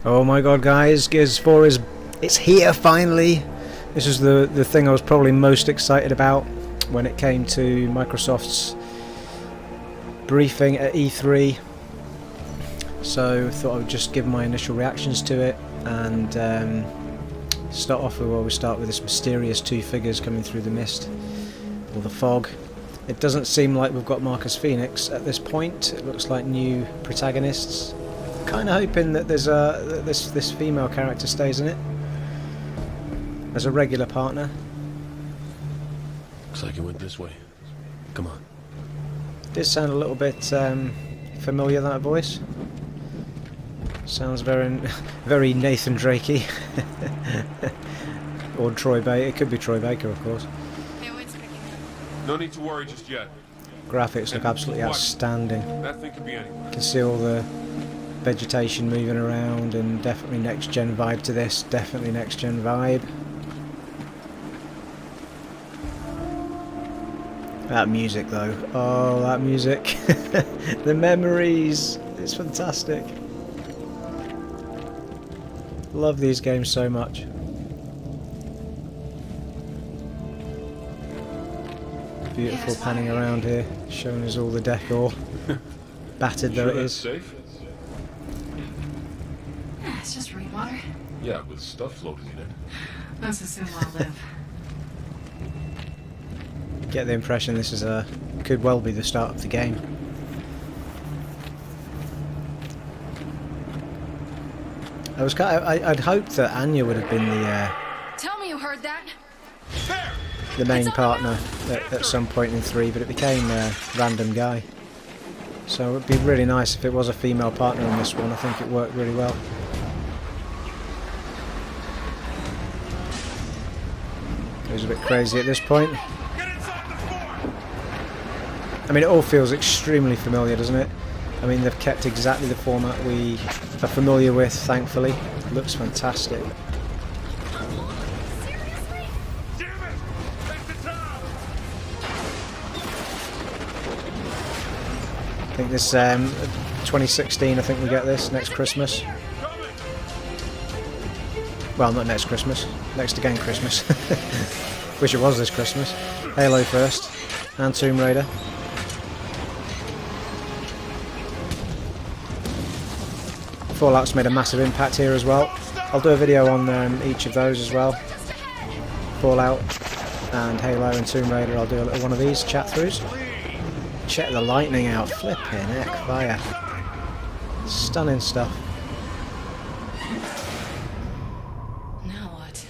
Oh my god, guys, Gears 4 it's here finally. This is the thing I was probably most excited about when it came to Microsoft's briefing at E3. So I thought I would just give my initial reactions to it and start off with, we start with this mysterious two figures coming through the mist or the fog. It doesn't seem like we've got Marcus Phoenix at this point. It looks like new protagonists. Kind of hoping that there's this female character stays in it as a regular partner. Looks like it went this way. Come on. Did sound a little bit familiar, that voice. Sounds very Nathan Drakey. Or Troy Baker. It could be Troy Baker, of course. No need to worry just yet. Graphics look absolutely outstanding. That thing could be anywhere. You can see all the vegetation moving around, and definitely next gen vibe to this. Definitely next gen vibe. That music though. Oh, that music. The memories. It's fantastic. Love these games so much. Beautiful panning around here, showing us all the decor. Battered though it is. Safe? It's just rainwater. Yeah, with stuff floating in it. Let's assume I'll live. Get the impression this is could well be the start of the game. I'd hoped that Anya would have been Tell me you heard that. the main partner at some point in 3, but it became a random guy. So it would be really nice if it was a female partner in this one. I think it worked really well. Goes a bit crazy at this point. I mean, it all feels extremely familiar, doesn't it? I mean, they've kept exactly the format we are familiar with, thankfully. It looks fantastic. I think this 2016. I think we get this next Christmas. Well, not next Christmas. Next again Christmas. Wish it was this Christmas. Halo first, and Tomb Raider. Fallout's made a massive impact here as well. I'll do a video on each of those as well. Fallout and Halo and Tomb Raider. I'll do a little one of these chat throughs. Check the lightning out. Flipping heck, fire. Stunning stuff. Now what?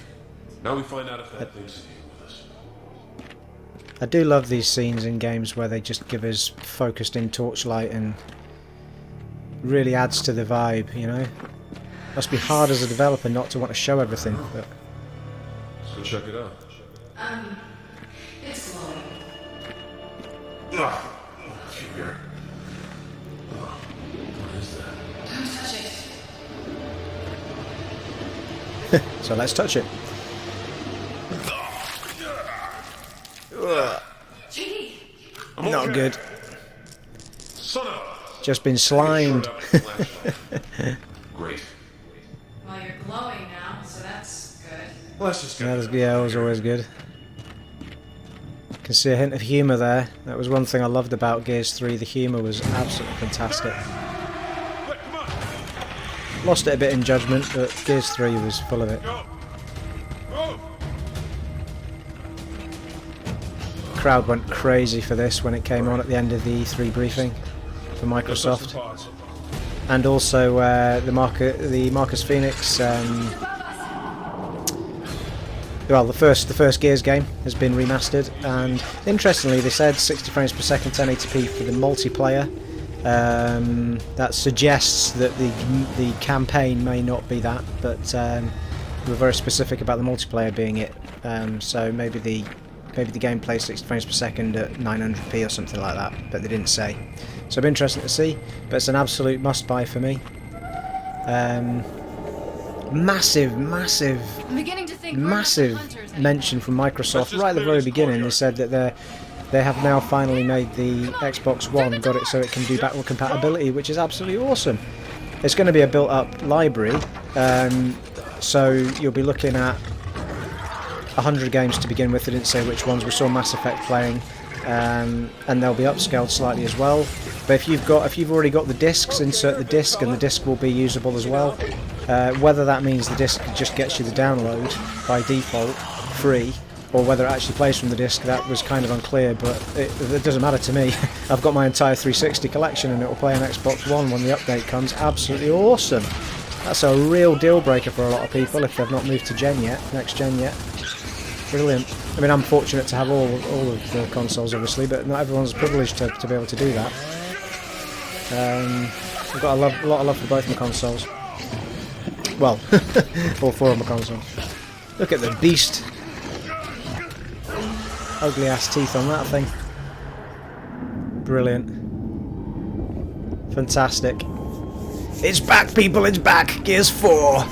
Now we find out if that thing's here with us. I do love these scenes in games where they just give us focused in torchlight and really adds to the vibe, you know. Must be hard as a developer not to want to show everything. But Let's go check it out. It's glowing. Here. What is that? Don't touch it. so let's touch it. JD! I'm Not okay. good. Son of Just been slimed. Great. Well, you're glowing now, so that's good. Well, let's just Yeah, it was always good. Can see a hint of humour there. That was one thing I loved about Gears 3. The humour was absolutely fantastic. Lost it a bit in Judgment, but Gears 3 was full of it. Crowd went crazy for this when it came on at the end of the E3 briefing for Microsoft, and also the Marcus Phoenix. Well, the first Gears game has been remastered, and interestingly, they said 60 frames per second, 1080p for the multiplayer. That suggests that the campaign may not be that, but we were very specific about the multiplayer being it. So maybe the gameplay 60 frames per second at 900p or something like that, but they didn't say. So it'll be interesting to see, but it's an absolute must-buy for me. Massive I'm beginning to think mention from Microsoft right at the very beginning. They said that they have now finally made the Xbox One, got it so it can do backward compatibility, which is absolutely awesome. It's going to be a built-up library, So you'll be looking at 100 games to begin with. I didn't say which ones. We saw Mass Effect playing, and they'll be upscaled slightly as well. But if you've already got the discs, insert the disc, and the disc will be usable as well. Whether that means the disc just gets you the download by default, free, or whether it actually plays from the disc, that was kind of unclear, but it doesn't matter to me. I've got my entire 360 collection and it will play on Xbox One when the update comes. Absolutely awesome. That's a real deal breaker for a lot of people if they've not moved to next gen yet. Brilliant. I mean, I'm fortunate to have all of the consoles, obviously, but not everyone's privileged to be able to do that. I've got a lot of love for both my consoles. Well, all 4 of my consoles. Look at the beast. Ugly ass teeth on that thing. Brilliant. Fantastic. It's back, people, it's back! Gears 4!